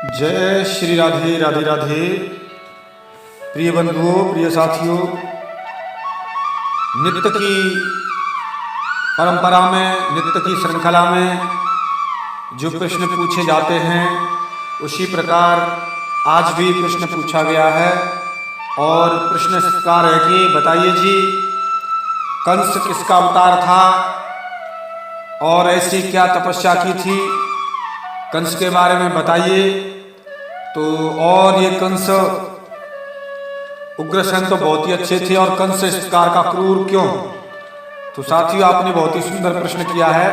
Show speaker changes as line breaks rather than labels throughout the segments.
जय श्री राधे राधे राधे। प्रिय बंधुओं, प्रिय साथियों, नित्य की परंपरा में, नित्य की श्रृंखला में जो प्रश्न पूछे जाते हैं उसी प्रकार आज भी प्रश्न पूछा गया है। और प्रश्न इस प्रकार है कि बताइए जी, कंस किसका अवतार था और ऐसी क्या तपस्या की थी, कंस के बारे में बताइए। तो और ये कंस उग्रसेन तो बहुत ही अच्छे थे, और कंस इस प्रकार का क्रूर क्यों? तो साथियों, आपने बहुत ही सुंदर प्रश्न किया है।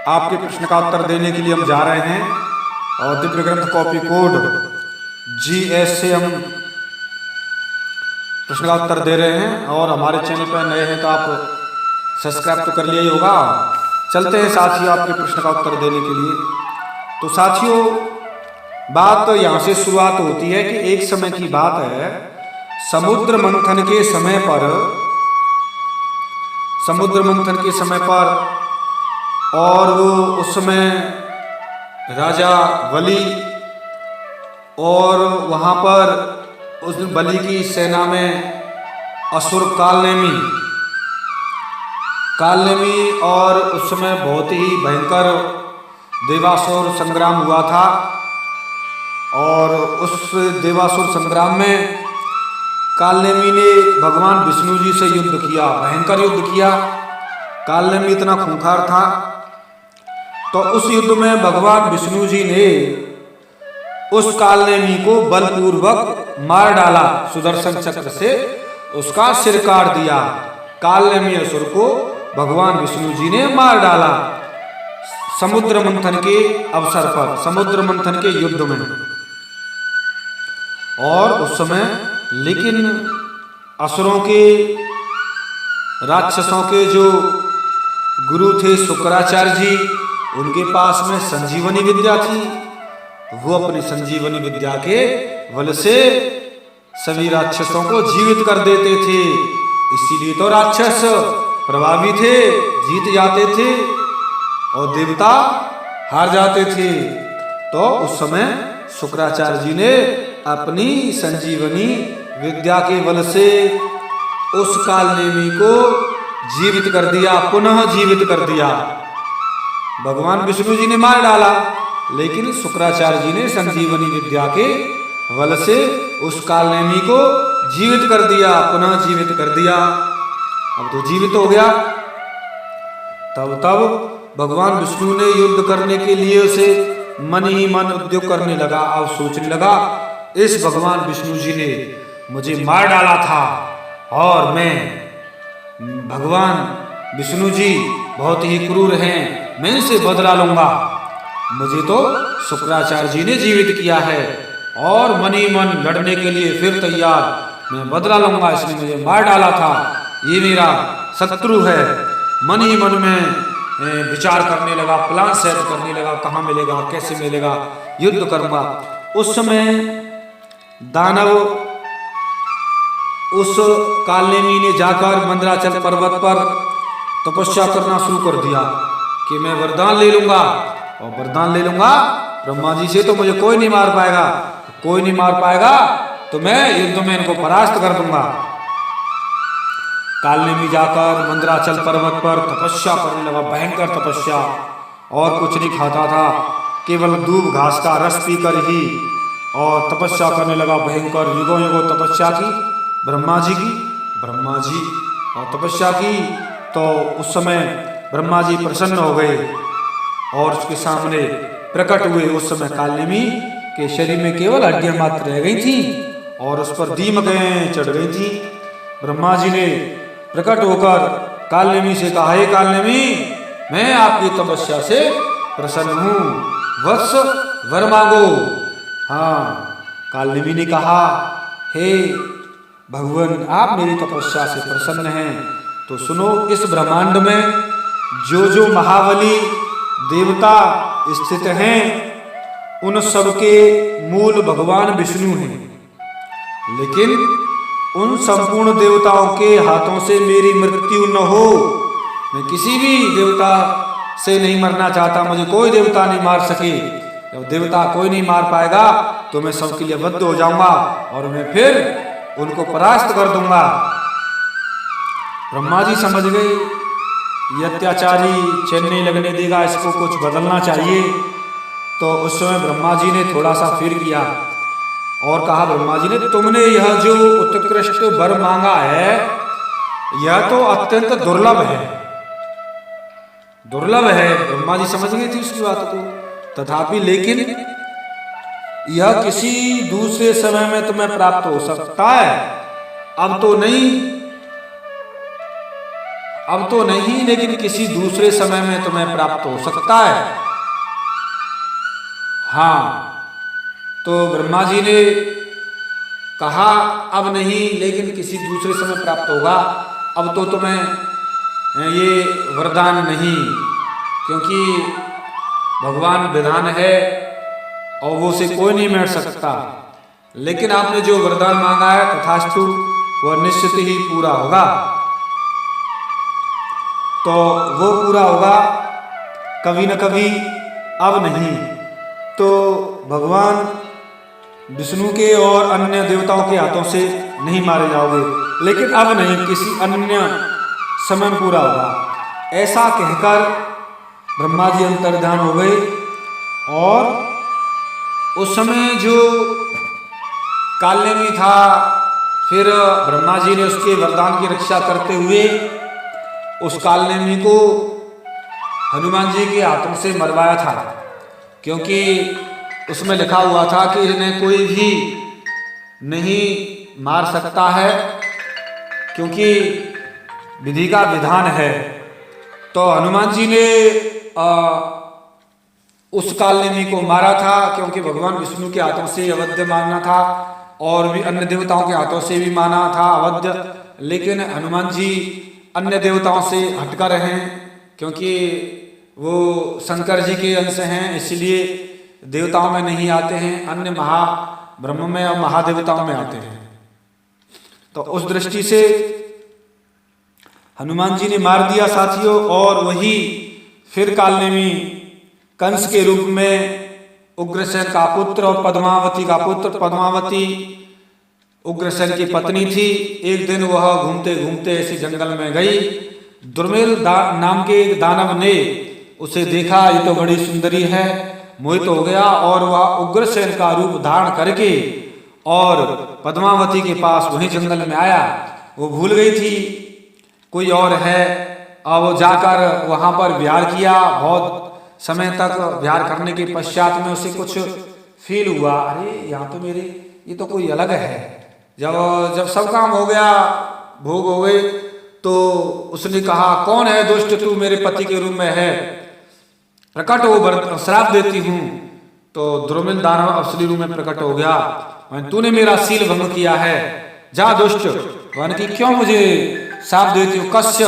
आपके प्रश्न का उत्तर देने के लिए हम जा रहे हैं, और दिव्य ग्रंथ कॉपी कोड GS से हम प्रश्न का उत्तर दे रहे हैं। और हमारे चैनल पर नए हैं तो आप सब्सक्राइब तो कर लिया ही होगा। चलते हैं साथियों आपके प्रश्न का उत्तर देने के लिए। तो साथियों, बात तो यहाँ से शुरुआत होती है कि एक समय की बात है, समुद्र मंथन के समय पर और वो उस समय राजा बलि, और वहाँ पर उस बलि की सेना में असुर कालनेमी और उस समय बहुत ही भयंकर देवासुर संग्राम हुआ था। और उस देवासुर संग्राम में कालनेमी ने भगवान विष्णु जी से युद्ध किया, भयंकर युद्ध किया। कालनेमी इतना खूंखार था, तो उस युद्ध में भगवान विष्णु जी ने उस कालनेमी को बलपूर्वक मार डाला, सुदर्शन चक्र से उसका सिर काट दिया। कालनेमी असुर को भगवान विष्णु जी ने मार डाला समुद्र मंथन के अवसर पर, समुद्र मंथन के युद्ध में। और उस समय लेकिन असुरों के, राक्षसों के जो गुरु थे शुक्राचार्य जी, उनके पास में संजीवनी विद्या थी। वो अपनी संजीवनी विद्या के बल से सभी राक्षसों को जीवित कर देते थे। इसीलिए तो राक्षस प्रभावी थे, जीत जाते थे, और देवता हार जाते थे। तो उस समय शुक्राचार्य जी ने अपनी संजीवनी विद्या के बल से उस कालनेमी को जीवित कर दिया, पुनः जीवित कर दिया। भगवान विष्णु जी ने मार डाला, लेकिन शुक्राचार्य जी ने संजीवनी विद्या के बल से उस कालनेमी को जीवित कर दिया, पुनः जीवित कर दिया। अब तो जीवित हो गया। तब भगवान विष्णु ने युद्ध करने के लिए उसे मन ही मन उद्योग करने लगा। अब सोचने लगा, इस भगवान विष्णु जी ने मुझे मार डाला था, और मैं, भगवान विष्णु जी बहुत ही क्रूर हैं, मैं इनसे बदला लूंगा। मुझे तो शुक्राचार्य जी ने जीवित किया है, और मन ही मन लड़ने के लिए फिर तैयार, मैं बदला लूंगा, इसने मुझे मार डाला था, ये मेरा शत्रु है। मन ही मन में विचार करने लगा, प्लान सेट करने लगा, कहाँ मिलेगा, कैसे मिलेगा, युद्ध करूंगा। उस समय दानव उस कालनेमी ने जाकर मंदराचल पर्वत पर तपस्या करना शुरू कर दिया कि मैं वरदान ले लूंगा, और वरदान ले लूंगा ब्रह्मा जी से, तो मुझे कोई नहीं मार पाएगा, कोई नहीं मार पाएगा, तो मैं युद्ध में इनको परास्त कर दूंगा। कालनेमी जाकर मंदराचल पर्वत पर तपस्या करने लगा, भयंकर तपस्या, और कुछ नहीं खाता था, केवल दूब घास का रस पीकर ही और तपस्या करने लगा। भयंकर युगों युगों तपस्या की ब्रह्मा जी और तपस्या की। तो उस समय ब्रह्मा जी प्रसन्न हो गए और उसके सामने प्रकट हुए। उस समय कालनेमी के शरीर में केवल हड्डियां मात्र रह गई थी, और उस पर दीमकें चढ़ गई थी। ब्रह्मा जी ने प्रकट होकर कालनेमी से कहा, हे कालनेमी, मैं आपकी तपस्या से प्रसन्न हूँ, वत्स वर मांगो। हाँ, कालनेमी ने कहा, हे भगवान, आप मेरी तपस्या से प्रसन्न हैं, तो सुनो, इस ब्रह्मांड में जो जो महाबली देवता स्थित हैं, उन सबके मूल भगवान विष्णु हैं। लेकिन उन संपूर्ण देवताओं के हाथों से मेरी मृत्यु न हो। मैं किसी भी देवता से नहीं मरना चाहता, मुझे कोई देवता नहीं मार सके, जब देवता कोई नहीं मार पाएगा तो मैं सबके लिए बद्ध हो जाऊंगा और मैं फिर उनको परास्त कर दूंगा। ब्रह्मा जी समझ गए ये अत्याचारी चैन नहीं लगने देगा, इसको कुछ बदलना चाहिए। तो उस समय ब्रह्मा जी ने थोड़ा सा फिर किया और कहा, ब्रह्मा जी ने, तुमने यह जो उत्कृष्ट वर मांगा है यह तो अत्यंत दुर्लभ है, दुर्लभ है। ब्रह्मा जी समझ गए थे उसकी बात को। तथापि लेकिन यह किसी दूसरे समय में तुम्हें प्राप्त हो सकता है, अब तो नहीं, लेकिन किसी दूसरे समय में तुम्हें प्राप्त हो सकता है। हाँ, तो ब्रह्मा जी ने कहा अब नहीं, लेकिन किसी दूसरे समय प्राप्त होगा। अब तो तुम्हें ये वरदान नहीं, क्योंकि भगवान विधान है और वो से कोई नहीं मिट सकता। लेकिन आपने जो वरदान मांगा है तथास्तु वह निश्चित ही पूरा होगा। तो वो पूरा होगा कभी न कभी, अब नहीं। तो भगवान विष्णु के और अन्य देवताओं के हाथों से नहीं मारे जाओगे, लेकिन अब नहीं, किसी अन्य समय में पूरा होगा। ऐसा कहकर ब्रह्मा जी अंतर्ध्यान हो गए और उस समय जो कालनेमी था, फिर ब्रह्मा जी ने उसके वरदान की रक्षा करते हुए उस कालनेमी को हनुमान जी के हाथों से मरवाया था, क्योंकि उसमें लिखा हुआ था कि इन्हें कोई भी नहीं मार सकता है, क्योंकि विधि का विधान है। तो हनुमान जी ने उस कालनेमी को मारा था, क्योंकि भगवान विष्णु के हाथों से अवध्य मारना था और भी अन्य देवताओं के हाथों से भी माना था अवध्य। लेकिन हनुमान जी अन्य देवताओं से हटकर हैं, क्योंकि वो शंकर जी के अंश हैं, इसलिए देवताओं में नहीं आते हैं, अन्य ब्रह्म में और महादेवताओं में आते हैं। तो उस दृष्टि से हनुमान जी ने मार दिया साथियों। और वही फिर कालनेमी कंस के रूप में उग्रसेन का पुत्र और पद्मावती का पुत्र, पद्मावती उग्रसेन की पत्नी थी। एक दिन वह घूमते घूमते ऐसे जंगल में गई, दुर्मिल नाम के एक दानव ने उसे देखा, ये तो बड़ी सुंदरी है, मोहित हो गया और वह उग्रसेन का रूप धारण करके और पद्मावती के पास वहीं जंगल में आया। वो भूल गई थी कोई और है, और वो जाकर वहां पर विहार किया। बहुत समय तक विहार करने के पश्चात में उसे कुछ फील हुआ, अरे यहाँ तो मेरे, ये तो कोई अलग है। जब सब काम हो गया, भोग हो गए, तो उसने कहा, कौन है दुष्ट, तू मेरे पति के रूप में है, प्रकट हो, श्राप देती हूँ। तो दुर्मिल दानव असली रूप में प्रकट हो गया, तूने मेरा सील भंग किया है, जा दुष्ट। वन की क्यों मुझे श्राप देती हूँ, कस्य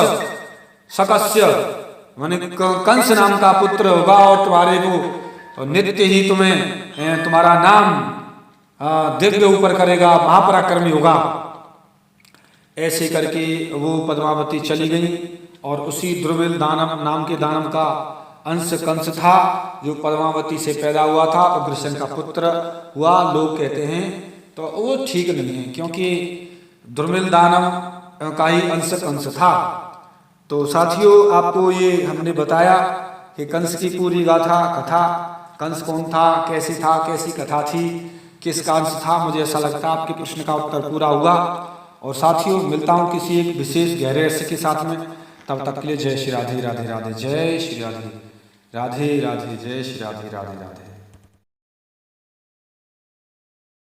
सकस्य, माने कंस नाम का पुत्र होगा और तुम्हारे को नित्य ही तुम्हें तुम्हारा नाम दिव्य ऊपर करेगा, महापराक्रमी होगा। ऐसे करके वो पद्मावती चली गई और उसी द्रुविल दानव नाम के दानव का अंश कंस था, जो पद्मावती से पैदा हुआ था, उग्रसेन का पुत्र हुआ, लोग कहते हैं। तो वो ठीक नहीं है, क्योंकि द्रुमिल दानव का ही अंश कंस था। तो साथियों, आपको ये हमने बताया कि कंस की पूरी गाथा कथा, कंस कौन था, कैसी था, कैसी कथा थी, किस कांश था। मुझे ऐसा लगता है आपके प्रश्न का उत्तर पूरा हुआ। और साथियों, मिलता हूँ किसी एक विशेष गहरे रहस्य के साथ में, तब तक के लिए जय श्री राधे राधे राधे, जय श्री राधे राधे राधे, जय श्री राधे राधे राधे।